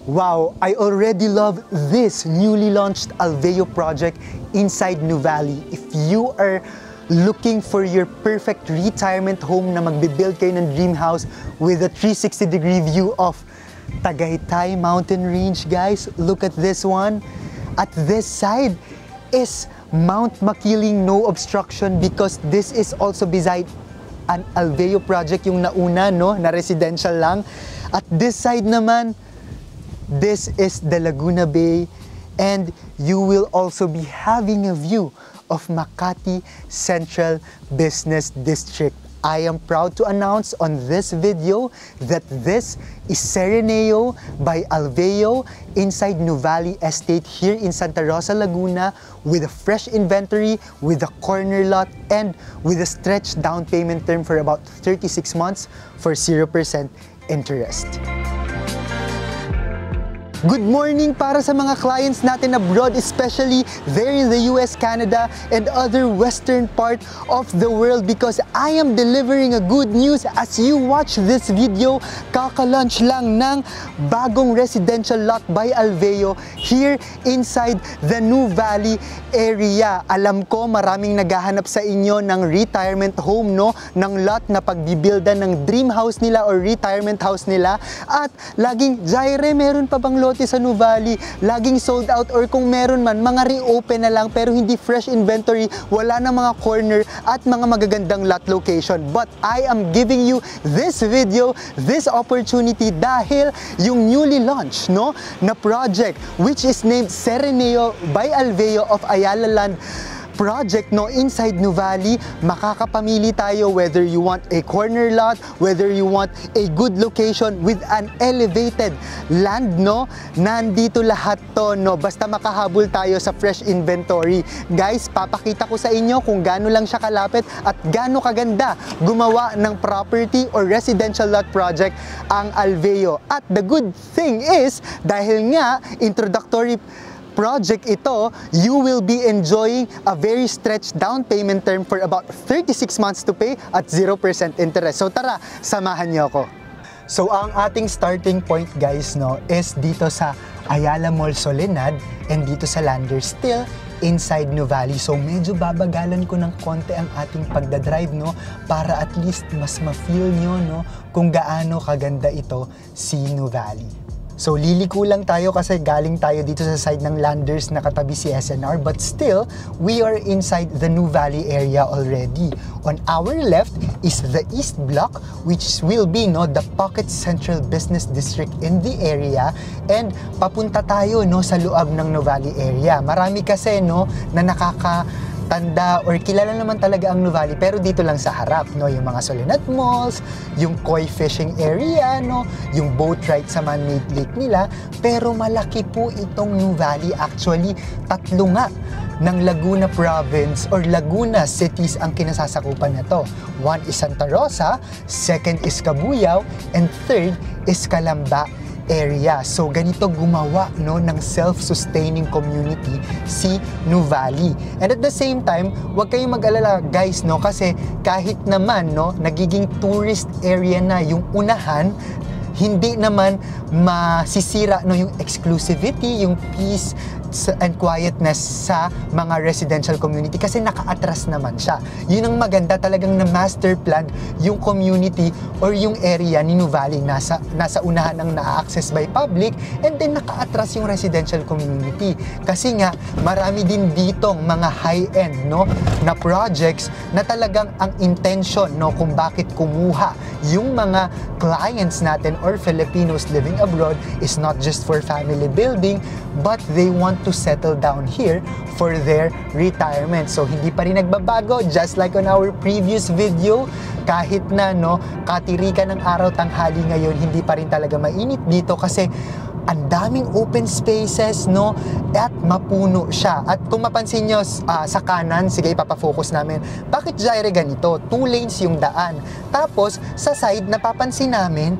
Wow, I already love this newly launched Alveo project inside Nuvali. If you are looking for your perfect retirement home na magbibuild kayo ng dream house with a 360-degree view of Tagaytay mountain range, guys, look at this one. At this side is Mount Makiling, no obstruction, because this is also beside an Alveo project, yung nauna, no, na residential lang. At this side naman, this is the Laguna Bay, and you will also be having a view of Makati Central Business District. I am proud to announce on this video that this is Sereneo by Alveo inside Nuvali Estate here in Santa Rosa, Laguna, with a fresh inventory, with a corner lot, and with a stretched down payment term for about 36 months for 0% interest. Good morning para sa mga clients natin abroad, especially there in the US, Canada, and other western part of the world, because I am delivering a good news as you watch this video. Kaka-launch lang ng bagong residential lot by Alveo here inside the Nuvali area. Alam ko maraming naghahanap sa inyo ng retirement home, no? Ng lot na pagbibildan ng dream house nila or retirement house nila. At laging, Jaire, meron pa bang lote sa Nuvali? Laging sold out, or kung meron man, mga reopen na lang pero hindi fresh inventory, wala na mga corner at mga magagandang lot location. But I am giving you this video, this opportunity dahil yung newly launched, no, na project which is named Sereneo by Alveo of Ayala Land project, no, inside Nuvali. Makakapamili tayo whether you want a corner lot, whether you want a good location with an elevated land, no. Nandito lahat to, no, basta makahabol tayo sa fresh inventory. Guys, papakita ko sa inyo kung gaano lang siya kalapit at gaano kaganda gumawa ng property or residential lot project ang Alveo. At the good thing is, dahil nga introductory project ito, you will be enjoying a very stretched down payment term for about 36 months to pay at 0% interest. So tara, samahan niyo ako. So ang ating starting point, guys, no, is dito sa Ayala Mall Soledad and dito sa Landers, still inside Nuvali. So medyo babagalan ko ng konti ang ating pagdadrive, no, para at least mas ma-feel nyo, no, kung gaano kaganda ito si Nuvali. So liliko lang tayo kasi galing tayo dito sa side ng Landers na katabi si SNR, but still, we are inside the Nuvali area already. On our left is the East Block, which will be, no, the Pocket Central Business District in the area, and papunta tayo, no, sa loob ng Nuvali area. Marami kasi, no, na nakakatanda or kilala naman talaga ang Nuvali, pero dito lang sa harap, no, yung mga Soledad Malls, yung koi fishing area, no, yung boat ride sa man-made lake nila. Pero malaki po itong Nuvali. Actually, tatlo nga ng Laguna Province or Laguna cities ang kinasasakupan nito. One is Santa Rosa, second is Cabuyao, and third is Calamba area. So ganito gumawa, no, ng self-sustaining community si Nuvali. And at the same time, huwag kayong mag-alala, guys, no, kasi kahit naman, no, nagiging tourist area na yung unahan, hindi naman masisira, no, yung exclusivity, yung peace and quietness sa mga residential community kasi naka-atras naman siya. Yun ang maganda, talagang na master plan yung community or yung area ni Nuvali. Nasa unahan ang na-access by public, and then naka-atras yung residential community. Kasi nga, marami din ditong mga high-end, no, na projects na talagang ang intention, no, kung bakit kumuha yung mga clients natin or Filipinos living abroad is not just for family building, but they want to settle down here for their retirement. So hindi pa rin nagbabago, just like on our previous video, kahit na, no, katirikan ng araw tanghali ngayon, hindi pa rin talaga mainit dito kasi ang daming open spaces, no, at mapuno siya. At kung mapansin nyo sa kanan, sige, ipapafocus namin, bakit Jaire ganito? 2 lanes yung daan. Tapos sa side, napapansin namin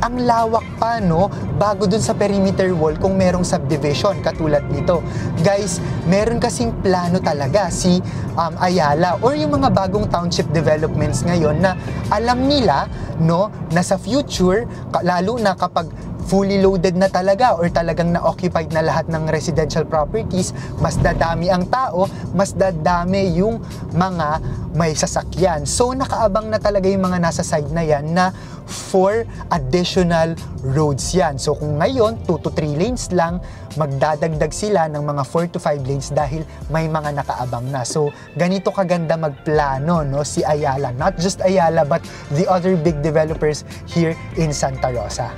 ang lawak pa, no, bago dun sa perimeter wall kung merong subdivision katulad nito. Guys, meron kasing plano talaga si Ayala or yung mga bagong township developments ngayon na alam nila, no, na sa future, lalo na kapag fully loaded na talaga or talagang na-occupied na lahat ng residential properties, mas dadami ang tao, mas dadami yung mga may sasakyan. So, nakaabang na talaga yung mga nasa side na yan na for additional roads yan. So, kung ngayon, 2 to 3 lanes lang, magdadagdag sila ng mga 4 to 5 lanes dahil may mga nakaabang na. So, ganito kaganda magplano, no, si Ayala. Not just Ayala, but the other big developers here in Santa Rosa.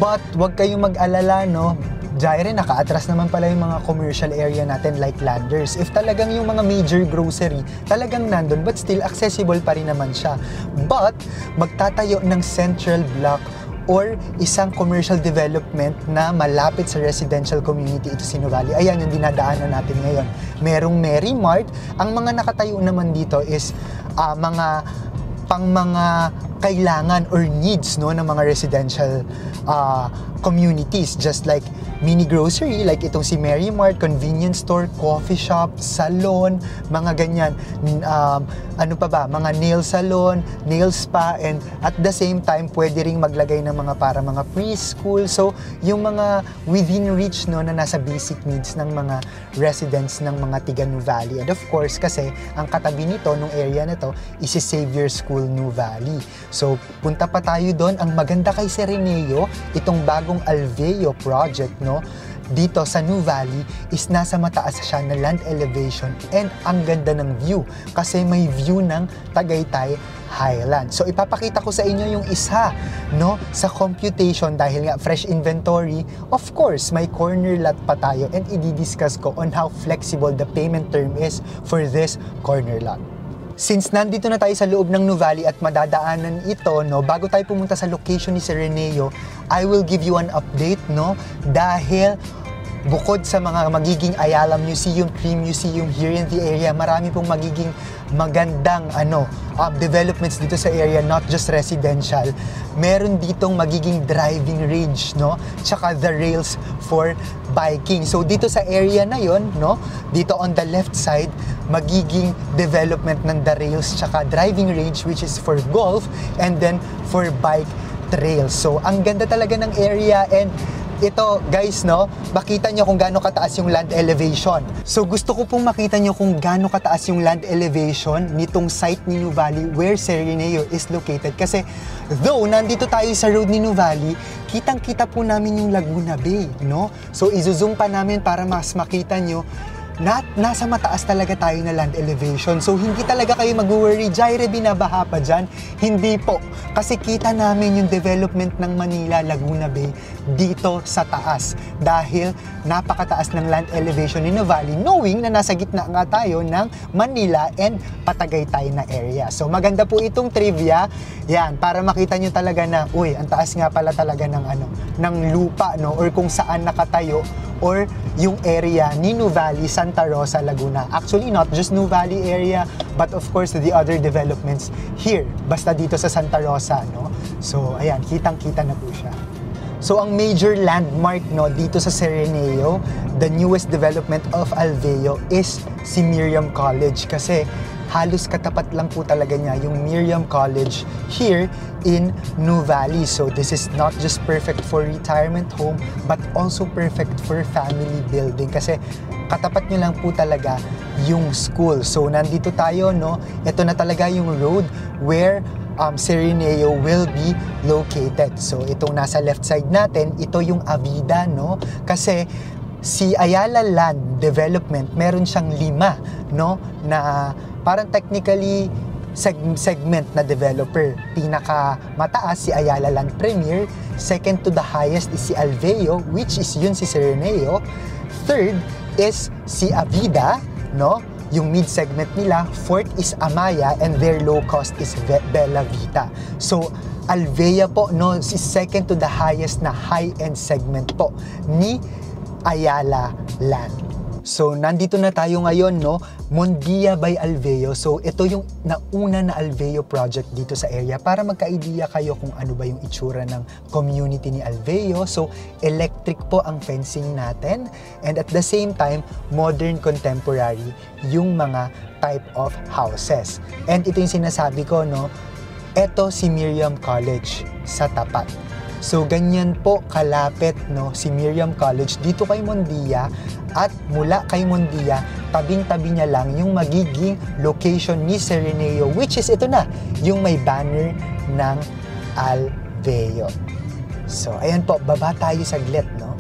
But wag kayong mag-alala, no? Jaire, naka-atras naman pala yung mga commercial area natin like Landers. If talagang yung mga major grocery, talagang nandun, but still accessible pa rin naman siya. But magtatayo ng central block or isang commercial development na malapit sa residential community ito, Nuvali. Ayan yung dinadaanan natin ngayon. Merong Mary Mart. Ang mga nakatayo naman dito is mga kailangan or needs, no, ng mga residential communities, just like mini grocery like itong si Mary Mart, convenience store, coffee shop, salon, mga ganyan, ano pa ba, mga nail salon, nail spa, and at the same time pwede ring maglagay ng mga para mga preschool. So yung mga within reach, no, na nasa basic needs ng mga residents ng mga tiga Nuvali. And of course kasi ang katabi nito nung area na to is si Xavier School Nuvali. So punta pa tayo doon. Ang maganda kay Sereneo, itong bagong Alveo project, no, dito sa Nuvali is nasa mataas siya na land elevation and ang ganda ng view kasi may view ng Tagaytay Highland. So ipapakita ko sa inyo yung isa, no, sa computation dahil nga fresh inventory. Of course, may corner lot pa tayo and i-discuss ko on how flexible the payment term is for this corner lot. Since nandito na tayo sa loob ng Nuvali at madadaanan ito, no, bago tayo pumunta sa location ni Sereneo, I will give you an update, no, dahil bukod sa mga magiging Ayala Museum, Pre-Museum here in the area, marami pong magiging magandang developments dito sa area, not just residential. Meron ditong magiging driving range, no? Tsaka the rails for biking. So dito sa area na yon, no, dito on the left side, magiging development ng the rails tsaka driving range which is for golf and then for bike trails. So ang ganda talaga ng area and ito guys, no, makita nyo kung gaano kataas yung land elevation. So gusto ko pong makita nyo kung gaano kataas yung land elevation nitong site ni Nuvali where Sereneo is located. Kasi though nandito tayo sa road ni Nuvali, kitang-kita po namin yung Laguna Bay, no? So izo-zoom pa namin para mas makita nyo nasa mataas talaga tayo na land elevation. So hindi talaga kayo mag-worry, Jaire, binabaha pa dyan. Hindi po. Kasi kita namin yung development ng Manila, Laguna Bay dito sa taas. Dahil napakataas ng land elevation ni Nuvali, knowing na nasa gitna nga tayo ng Manila and Patagaytay na area. So maganda po itong trivia. Yan, para makita nyo talaga na, uy, ang taas nga pala talaga ng lupa, no? Or kung saan nakatayo or yung area ni Nuvali, Santa Rosa, Laguna. Actually, not just Nuvali area, but of course, the other developments here, basta dito sa Santa Rosa, no? So, ayan, kitang-kita na po siya. So, ang major landmark, no, dito sa Sereneo, the newest development of Alveo is si Miriam College. Kasi halos katapat lang po talaga niya yung Miriam College here in Nuvali. So this is not just perfect for retirement home but also perfect for family building kasi katapat niyo lang po talaga yung school. So nandito tayo, no, ito na talaga yung road where Sereneo will be located. So itong nasa left side natin, ito yung Avida, no, kasi si Ayala Land Development, meron siyang 5, no, na parang technically segment na developer. Pinaka mataas si Ayala Land Premier, second to the highest is si Alveo, which is yun si Sereneo. Third is si Avida, no, yung mid segment nila. Fourth is Amaya and their low cost is Bella Vita. So Alvea po, no, is second to the highest na high-end segment po ni Ayala Land. So, nandito na tayo ngayon, no? Mondia by Alveo. So, ito yung nauna na Alveo project dito sa area para magka-idea kayo kung ano ba yung itsura ng community ni Alveo. So, electric po ang fencing natin. And at the same time, modern contemporary yung mga type of houses. And ito yung sinasabi ko, no? Ito si Miriam College sa tapat. So, ganyan po kalapit, no, si Miriam College dito kay Mondia. At mula kay Mondia, tabing-tabi niya lang yung magiging location ni Sereneo, which is ito na, yung may banner ng Alveo. So, ayan po, baba tayo saglit, no?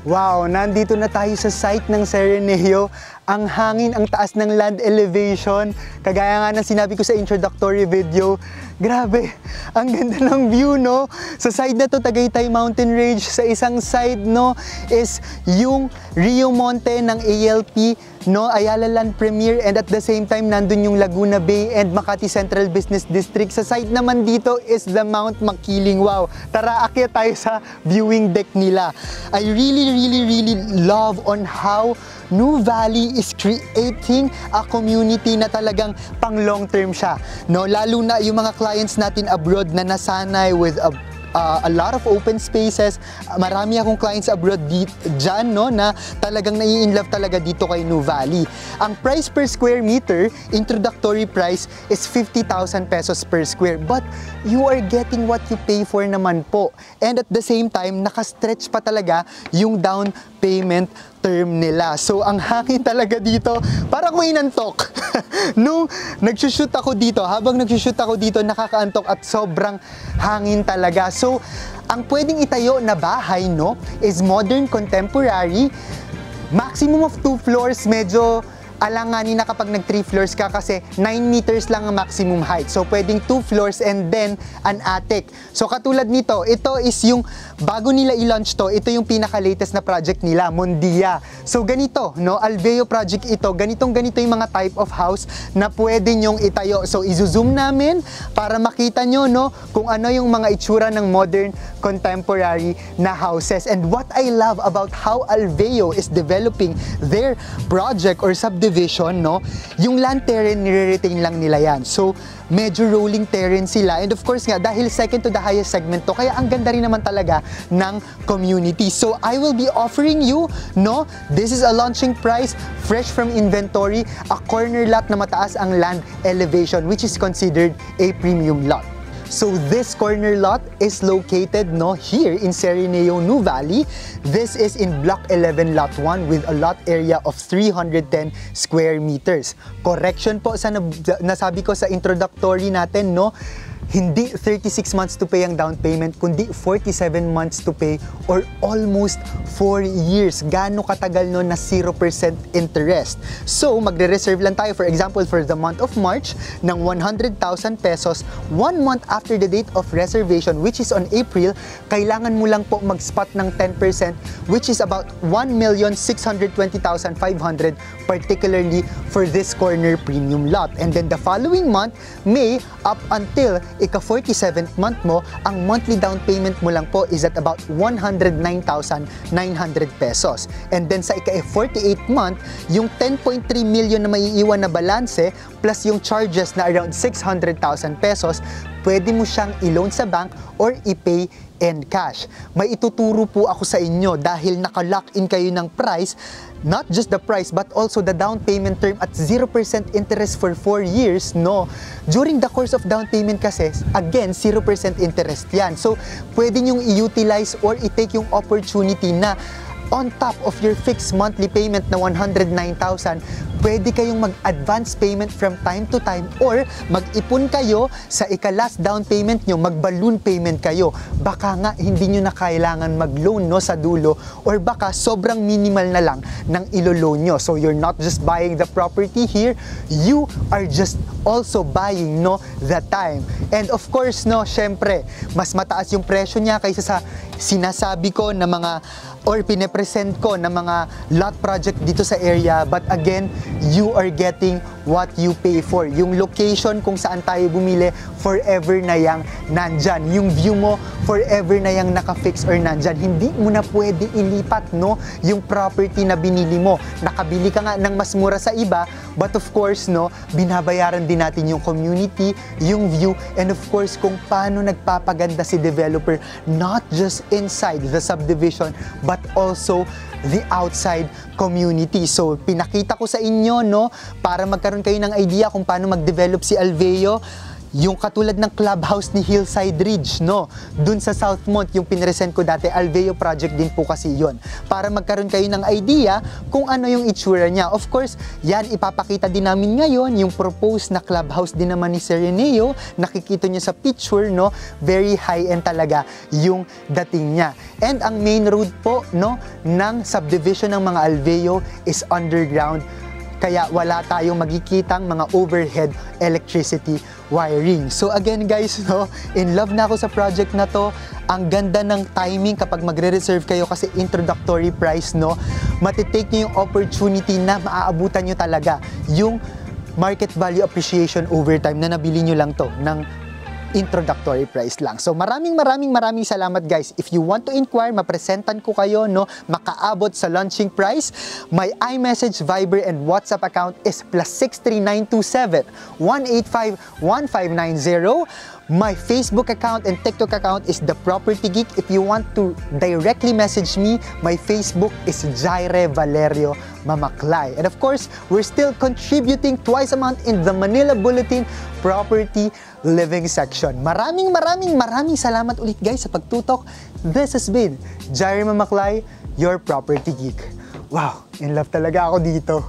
Wow, nandito na tayo sa site ng Sereneo. Ang hangin, ang taas ng land elevation. Kagaya nga ng sinabi ko sa introductory video, grabe, ang ganda ng view, no? Sa side na to, Tagaytay Mountain Range. Sa isang side, no, is yung Rio Monte ng ALP, no, Ayala Land Premier, and at the same time, nandun yung Laguna Bay and Makati Central Business District. Sa side naman dito is the Mount Makiling. Wow, tara, akyat tayo sa viewing deck nila. I really love on how Nuvali is creating a community na talagang pang long term siya, no? Lalo na yung mga clients natin abroad na nasanay with a lot of open spaces. Marami akong clients abroad dyan, no, na talagang nai-inlove talaga dito kay Nuvali. Ang price per square meter, introductory price, is 50,000 pesos per square. But you are getting what you pay for naman po. And at the same time, nakastretch pa talaga yung down payment term nila. So, ang hangin talaga dito, parang may inantok. Nung nagsushoot ako dito, habang nagsushoot ako dito, nakakaantok at sobrang hangin talaga. So, ang pwedeng itayo na bahay, no, is modern contemporary. Maximum of 2 floors, medyo alanganin na kapag nag 3 floors ka kasi 9 meters lang ang maximum height. So, pwedeng 2 floors and then an attic. So, katulad nito, ito is yung, bago nila i-launch to, ito yung pinaka-latest na project nila, Mondia. So, ganito, no? Alveo project ito. Ganito yung mga type of house na pwede nyong itayo. So, i-zoom namin para makita nyo, no, kung ano yung mga itsura ng modern contemporary na houses. And what I love about how Alveo is developing their project or subdivision, no, yung land terrain, nire-retain lang nila yan. So, medyo rolling terrain sila. And of course nga, dahil second to the highest segment to, kaya ang ganda rin naman talaga ng community. So, I will be offering you, no, this is a launching price, fresh from inventory, a corner lot na mataas ang land elevation, which is considered a premium lot. So this corner lot is located, no, here in Sereneo, Nuvali. This is in Block 11 Lot 1 with a lot area of 310 square meters. Correction po sa nasabi ko sa introductory natin, no? Hindi 36 months to pay ang down payment, kundi 47 months to pay or almost 4 years. Gaano katagal no na 0% interest. So, magre-reserve lang tayo, for example, for the month of March ng 100,000 pesos. 1 month after the date of reservation, which is on April, kailangan mo lang po mag-spot ng 10%, which is about 1,620,500, particularly for this corner premium lot. And then the following month, May, up until ika-47th month mo, ang monthly down payment mo lang po is at about 109,900 pesos. And then sa ika-48th month, yung 10.3 million na maiiwan na balanse plus yung charges na around 600,000 pesos, pwede mo siyang i-loan sa bank or i-pay in cash. May ituturo po ako sa inyo dahil naka-lock in kayo ng price, not just the price but also the down payment term at 0% interest for 4 years, no? During the course of down payment kasi, again, 0% interest yan. So, pwede nyong i-utilize or i-take yung opportunity na on top of your fixed monthly payment na 109,000, pwede kayong mag-advance payment from time to time or mag-ipon kayo sa ika-last down payment nyo, mag-balloon payment kayo. Baka nga hindi nyo na kailangan mag-loan, no, sa dulo, or baka sobrang minimal na lang ng ilo-loan nyo. So you're not just buying the property here, you are just also buying, no, the time. And of course, no, syempre, mas mataas yung presyo niya kaysa sa sinasabi ko na mga or pine-present ko na mga lot project dito sa area, but again, you are getting what you pay for. Yung location kung saan tayo bumili, forever na yang nandyan. Yung view mo, forever na yang naka-fix or nandyan. Hindi mo na pwede ilipat, no? Yung property na binili mo. Nakabili ka nga ng mas mura sa iba, but of course, no, binabayaran din natin yung community, yung view, and of course, kung paano nagpapaganda si developer, not just inside the subdivision, but also the outside community. So, pinakita ko sa inyo, no, para magkaroon kayo ng idea kung paano mag-develop si Alveo. Yung katulad ng clubhouse ni Hillside Ridge, no? Dun sa Southmont, yung pinresent ko dati, Alveo project din po kasi yon. Para magkaroon kayo ng idea kung ano yung itsura niya. Of course, yan ipapakita din namin ngayon, yung proposed na clubhouse din naman ni Sereneo. Nakikita niyo sa picture, no? Very high-end talaga yung dating niya. And ang main road po, no, ng subdivision ng mga Alveo is underground. Kaya wala tayong magkikitang mga overhead electricity wiring. So again guys, no, in love na ako sa project na to. Ang ganda ng timing kapag magre-reserve kayo kasi introductory price, no. Matitake nyo yung opportunity na maaabutan nyo talaga yung market value appreciation over time na nabili nyo lang to ng introductory price lang. So maraming salamat guys. If you want to inquire, mapresentan ko kayo, no, makaabot sa launching price. My iMessage, Viber, and WhatsApp account is +63927 185 1590. My Facebook account and TikTok account is The Property Geek. If you want to directly message me, my Facebook is Jaire Valerio Mamaklay. And of course, we're still contributing twice a month in the Manila Bulletin Property Living section. Maraming salamat ulit guys sa pagtutok. This has been Jaire Mamaklay, your Property Geek. Wow, in love talaga ako dito.